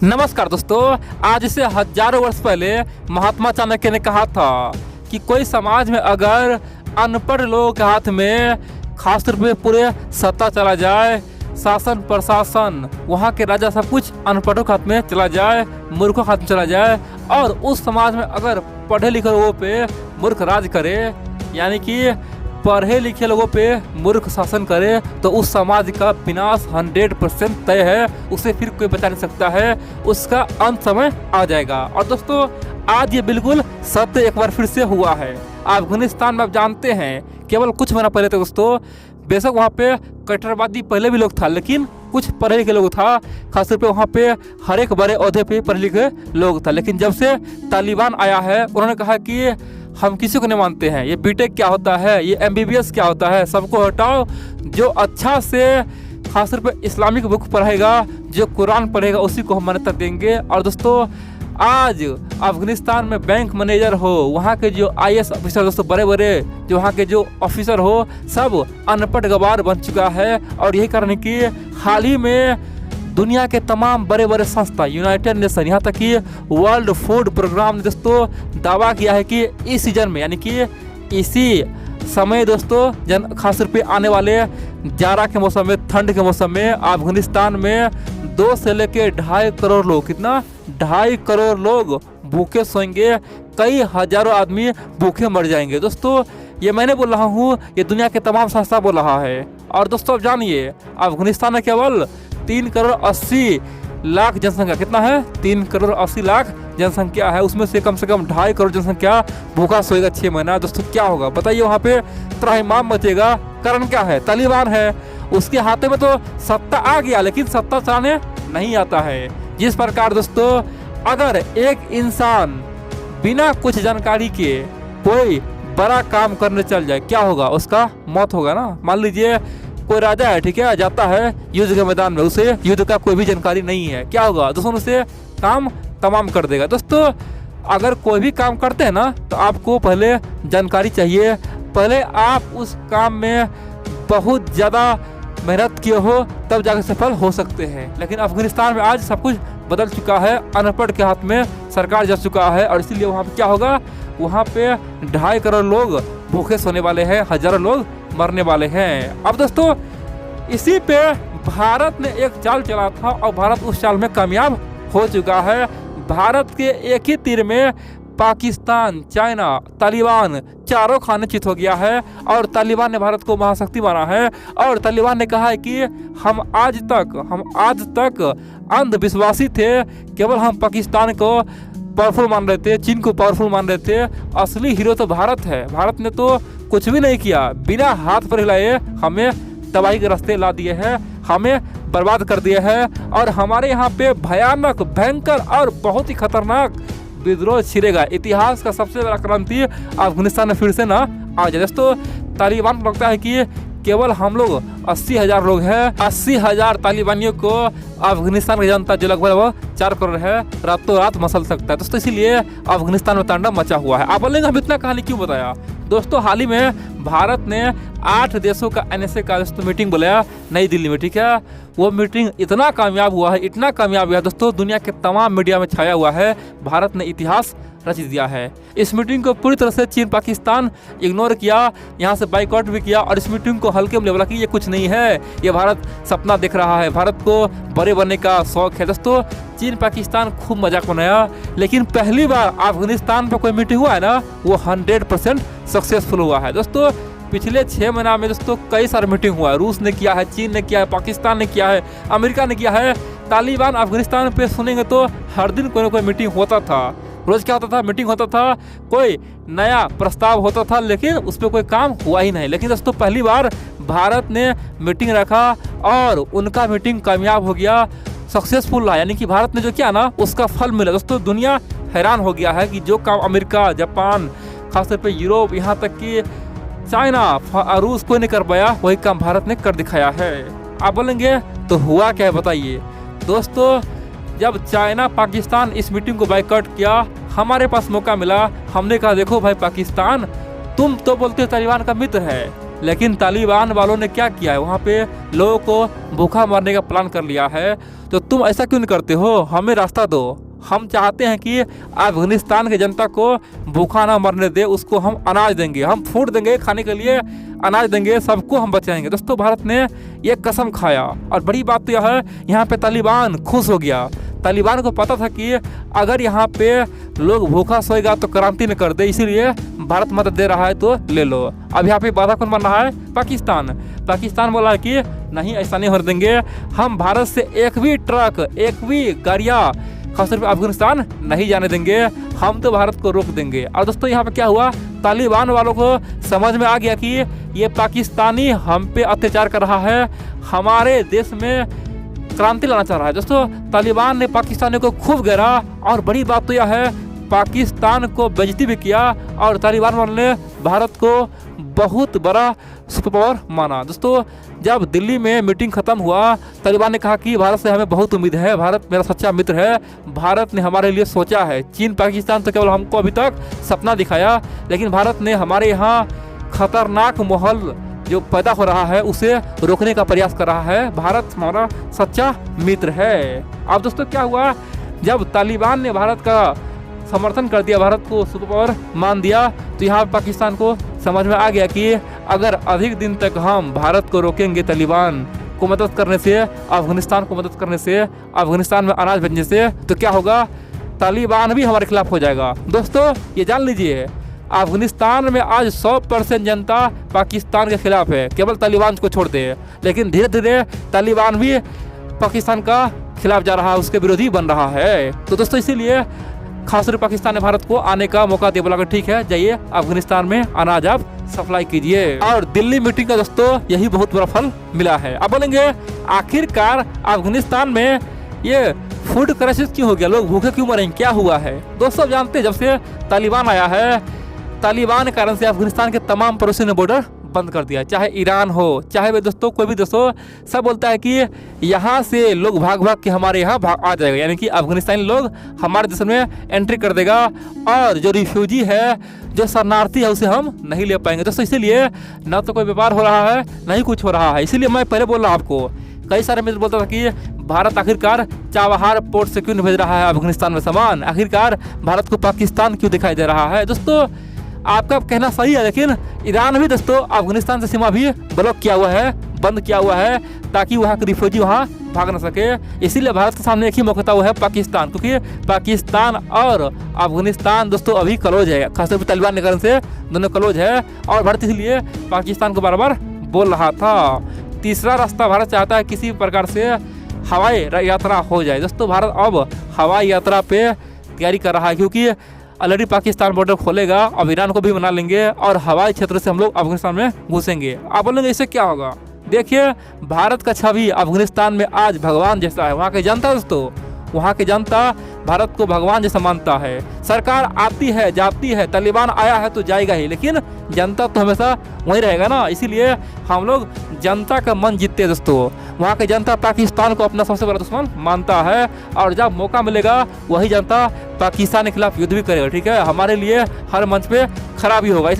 नमस्कार दोस्तों, आज से हजारों वर्ष पहले महात्मा चाणक्य ने कहा था कि कोई समाज में अगर अनपढ़ लोगों के हाथ में खास तौर पे पूरे सत्ता चला जाए, शासन प्रशासन, वहाँ के राजा सब कुछ अनपढ़ों के हाथ में चला जाए, मूर्खों के हाथ में चला जाए और उस समाज में अगर पढ़े लिखे लोगों पे मूर्ख राज करे, यानी कि पढ़े लिखे लोगों पे मूर्ख शासन करे, तो उस समाज का विनाश 100% तय है। उसे फिर कोई बचा नहीं सकता है, उसका अंत समय आ जाएगा। और दोस्तों, आज ये बिल्कुल सत्य एक बार फिर से हुआ है। अफगानिस्तान में आप जानते हैं केवल कुछ महीना पहले तक दोस्तों, बेशक वहाँ पे कट्टरवादी पहले भी लोग था, लेकिन कुछ पढ़े लिखे लोग था, खासतौर पे वहाँ पे हर एक बड़े ओहदे पे पढ़े लिखे लोग था। लेकिन जब से तालिबान आया है, उन्होंने कहा कि हम किसी को नहीं मानते हैं, ये बीटेक क्या होता है, ये MBBS क्या होता है, सबको हटाओ। जो अच्छा से खासतौर पे इस्लामिक बुक पढ़ेगा, जो कुरान पढ़ेगा, उसी को हम मान्यता देंगे। और दोस्तों, आज अफगानिस्तान में बैंक मैनेजर हो, वहाँ के जो IAS ऑफिसर दोस्तों, बड़े बड़े जो वहाँ के जो ऑफिसर हो, सब अनपढ़ गवार बन चुका है। और यही कारण है कि हाल ही में दुनिया के तमाम बड़े बड़े संस्था, यूनाइटेड नेशन, यहाँ तक कि वर्ल्ड फूड प्रोग्राम ने दोस्तों दावा किया है कि इस सीजन में, यानी कि इसी समय दोस्तों, खासतौर पे आने वाले जाड़ा के मौसम में, ठंड के मौसम में अफगानिस्तान में 2 से लेके 2.5 करोड़ लोग, कितना 2.5 करोड़ लोग भूखे सोएंगे, कई हजारों आदमी भूखे मर जाएंगे। दोस्तों, ये मैं नहीं बोल रहा हूँ, ये दुनिया के तमाम संस्था बोल रहा है। और दोस्तों, अब जानिए, अफगानिस्तान में केवल 3 करोड़ 80 लाख जनसंख्या, कितना है, 3 करोड़ 80 लाख जनसंख्या है। उसमें से कम 2.5 करोड़ जनसंख्या भूखा सोएगा 6 महीना। दोस्तों, क्या होगा बताइए, वहाँ पे त्राहिमाम मचेगा। कारण क्या है, तालिबान है, उसके हाथे में तो सत्ता आ गया, लेकिन सत्ता चलाने नहीं आता है। जिस प्रकार दोस्तों, अगर एक इंसान बिना कुछ जानकारी के कोई बड़ा काम करने चल जाए, क्या होगा, उसका मौत होगा ना। मान लीजिए कोई राजा है, ठीक है, जाता है युद्ध के मैदान में, उसे युद्ध का कोई भी जानकारी नहीं है, क्या होगा दोस्तों, उसे काम तमाम कर देगा। दोस्तों, अगर कोई भी काम करते हैं ना, तो आपको पहले जानकारी चाहिए, पहले आप उस काम में बहुत ज़्यादा मेहनत किए हो, तब जाकर सफल हो सकते हैं। लेकिन अफगानिस्तान में आज सब कुछ बदल चुका है, अनपढ़ के हाथ में सरकार जा चुका है, और इसीलिए वहाँ पे क्या होगा, वहाँ पे 2.5 करोड़ लोग भूखे सोने वाले हैं, हजारों लोग मरने वाले हैं। अब दोस्तों, इसी पे भारत ने एक चाल चला था और भारत उस चाल में कामयाब हो चुका है। भारत के एक ही तीर में पाकिस्तान, चाइना, तालिबान चारों खाने चित हो गया है। और तालिबान ने भारत को महाशक्ति माना है, और तालिबान ने कहा है कि हम आज तक अंधविश्वासी थे, केवल हम पाकिस्तान को पावरफुल मान रहे थे, चीन को पावरफुल मान रहे थे। असली हीरो तो भारत है। भारत ने तो कुछ भी नहीं किया, बिना हाथ पर हिलाए हमें तबाही के रास्ते ला दिए हैं, हमें बर्बाद कर दिए हैं। और हमारे यहाँ पे भयानक, भयंकर और बहुत ही खतरनाक विद्रोह छिड़ेगा। इतिहास का सबसे बड़ा क्रांति अफगानिस्तान में फिर से ना आ जाए। दोस्तों, तालिबान को लगता है कि केवल हम लोग 80,000 लोग हैं, 80,000 तालिबानियों को अफगानिस्तान की जनता, जो लगभग 4 करोड़ है, रातों रात मसल सकता है। दोस्तों, इसीलिए अफगानिस्तान में तांडव मचा हुआ है। आप बोलेंगे हम इतना कहानी क्यों बताया। दोस्तों, हाल ही में भारत ने 8 देशों का NSA का दोस्तों मीटिंग बुलाया नई दिल्ली में, ठीक है। वो मीटिंग इतना कामयाब हुआ है, इतना कामयाब हुआ है दोस्तों, दुनिया के तमाम मीडिया में छाया हुआ है। भारत ने इतिहास रच दिया है। इस मीटिंग को पूरी तरह से चीन, पाकिस्तान इग्नोर किया, यहाँ से बाइकआउट भी किया, और इस मीटिंग को हल्के में बोला कि ये कुछ नहीं है, ये भारत सपना देख रहा है, भारत को बड़े बनने का शौक है। दोस्तों, चीन पाकिस्तान खूब मजाक बनाया, लेकिन पहली बार अफगानिस्तान पर कोई मीटिंग हुआ है ना, वो 100% सक्सेसफुल हुआ है। दोस्तों, पिछले 6 महीना में दोस्तों कई सारे मीटिंग हुआ है। रूस ने किया है, चीन ने किया है, पाकिस्तान ने किया है, अमेरिका ने किया है। तालिबान अफगानिस्तान पे सुनेंगे तो हर दिन कोई ना कोई मीटिंग होता था। रोज क्या होता था, मीटिंग होता था, कोई नया प्रस्ताव होता था, लेकिन उस पर कोई काम हुआ ही नहीं। लेकिन दोस्तों, पहली बार भारत ने मीटिंग रखा और उनका मीटिंग कामयाब हो गया, सक्सेसफुल रहा, यानी कि भारत ने जो किया ना, उसका फल मिला। दोस्तों, दुनिया हैरान हो गया है कि जो काम अमेरिका, जापान, खासतौर पे यूरोप, यहाँ तक कि चाइना, रूस कोई नहीं कर पाया, वही काम भारत ने कर दिखाया है। आप बोलेंगे तो हुआ क्या है बताइए। दोस्तों, जब चाइना, पाकिस्तान इस मीटिंग को बाइकआउट किया, हमारे पास मौका मिला। हमने कहा देखो भाई पाकिस्तान, तुम तो बोलते हो तालिबान का मित्र है, लेकिन तालिबान वालों ने क्या किया है, वहाँ पे लोगों को भूखा मरने का प्लान कर लिया है। तो तुम ऐसा क्यों नहीं करते हो, हमें रास्ता दो। हम चाहते हैं कि अफगानिस्तान की जनता को भूखा ना मरने दे, उसको हम अनाज देंगे, हम फूड देंगे, खाने के लिए अनाज देंगे, सबको हम बचाएंगे। दोस्तों भारत ने ये कसम खाया। और बड़ी बात तो यह है, यहाँ पे तालिबान खुश हो गया। तालिबान को पता था कि अगर यहाँ पे लोग भूखा सोएगा तो क्रांति न कर दे, इसीलिए भारत मदद दे रहा है तो ले लो। अब यहाँ पे बाधा कौन बन रहा है, पाकिस्तान। पाकिस्तान बोला है कि नहीं, ऐसा नहीं होने देंगे, हम भारत से एक भी ट्रक, एक भी गाड़ियाँ खासतौर पर अफगानिस्तान नहीं जाने देंगे, हम तो भारत को रोक देंगे। और दोस्तों यहाँ पे क्या हुआ, तालिबान वालों को समझ में आ गया कि ये पाकिस्तानी हम पे अत्याचार कर रहा है, हमारे देश में क्रांति लाना चाह रहा है। दोस्तों तालिबान ने पाकिस्तानियों को खूब घेरा और बड़ी बात तो यह है, पाकिस्तान को बेइज्जती भी किया और तालिबान वालों ने भारत को बहुत बड़ा सुपर पावर माना। दोस्तों जब दिल्ली में मीटिंग खत्म हुआ, तालिबान ने कहा कि भारत से हमें बहुत उम्मीद है, भारत मेरा सच्चा मित्र है, भारत ने हमारे लिए सोचा है। चीन पाकिस्तान तो केवल हमको अभी तक सपना दिखाया, लेकिन भारत ने हमारे यहाँ खतरनाक माहौल जो पैदा हो रहा है उसे रोकने का प्रयास कर रहा है। भारत हमारा सच्चा मित्र है। अब दोस्तों क्या हुआ, जब तालिबान ने भारत का समर्थन कर दिया, भारत को सुपर पावर मान दिया, तो यहाँ पाकिस्तान को समझ में आ गया कि अगर अधिक दिन तक हम भारत को रोकेंगे तालिबान को मदद करने से, अफगानिस्तान को मदद करने से, अफगानिस्तान में अनाज भेजने से, तो क्या होगा, तालिबान भी हमारे खिलाफ हो जाएगा। दोस्तों ये जान लीजिए, अफगानिस्तान में आज 100% जनता पाकिस्तान के खिलाफ है, केवल तालिबान को छोड़ दे। लेकिन धीरे धीरे तालिबान भी पाकिस्तान का खिलाफ जा रहा है, उसके विरोधी बन रहा है। तो दोस्तों इसीलिए खासतौर पर पाकिस्तान ने भारत को आने का मौका दिया, बोला ठीक है जाइए अफगानिस्तान में अनाज आप सप्लाई कीजिए। और दिल्ली मीटिंग का दोस्तों यही बहुत बड़ा फल मिला है। अब बोलेंगे आखिरकार अफगानिस्तान में ये फूड क्राइसिस क्यों हो गया, लोग भूखे क्यों मरेंगे, क्या हुआ है। दोस्तों जानते हैं, जब से तालिबान आया है, तालिबान के कारण से अफगानिस्तान के तमाम पड़ोसियों ने बॉर्डर बंद कर दिया, चाहे ईरान हो, चाहे वे दोस्तों कोई भी दोस्तों, सब बोलता है कि यहाँ से लोग भाग भाग के हमारे यहाँ आ जाएगा, यानी कि अफगानिस्तानी लोग हमारे देश में एंट्री कर देगा और जो रिफ्यूजी है, जो शरणार्थी है, उसे हम नहीं ले पाएंगे। दोस्तों इसीलिए ना तो कोई व्यापार हो रहा है, नहीं कुछ हो रहा है। इसीलिए मैं पहले बोल रहा आपको, कई सारे मित्र बोलता था कि भारत आखिरकार चाबहार पोर्ट से क्यों नहीं भेज रहा है अफगानिस्तान में सामान, आखिरकार भारत को पाकिस्तान क्यों दिखाई दे रहा है। दोस्तों आपका कहना सही है, लेकिन ईरान भी दोस्तों अफगानिस्तान से सीमा भी ब्लॉक किया हुआ है, बंद किया हुआ है, ताकि वहाँ के रिफ्यूजी वहाँ भाग न सके। इसीलिए भारत के सामने एक ही मौका था, वो है पाकिस्तान, क्योंकि पाकिस्तान और अफगानिस्तान दोस्तों अभी क्लोज है, खासतौर पर तालिबान के कारण से दोनों क्लोज है। और भारत इसलिए पाकिस्तान को बार बार बोल रहा था। तीसरा रास्ता भारत चाहता है किसी प्रकार से हवाई यात्रा हो जाए। दोस्तों भारत अब हवाई यात्रा पे तैयारी कर रहा है, क्योंकि ऑलरेडी पाकिस्तान बॉर्डर खोलेगा, अब ईरान को भी बना लेंगे और हवाई क्षेत्र से हम लोग अफगानिस्तान में घुसेंगे। आप बोलेंगे इससे क्या होगा, देखिए भारत का छवि अफगानिस्तान में आज भगवान जैसा है। वहाँ की जनता दोस्तों, वहाँ की जनता भारत को भगवान जैसा मानता है। सरकार आती है जाती है, तालिबान आया है तो जाएगा ही, लेकिन जनता तो हमेशा वहीं रहेगा ना। इसीलिए हम लोग जनता का मन जीतते हैं दोस्तों। वहाँ की जनता पाकिस्तान को अपना सबसे बड़ा दुश्मन मानता है, और जब मौका मिलेगा वही जनता पाकिस्तान के खिलाफ युद्ध भी करेगा। ठीक है, हमारे लिए हर मंच पे खड़ा भी होगा।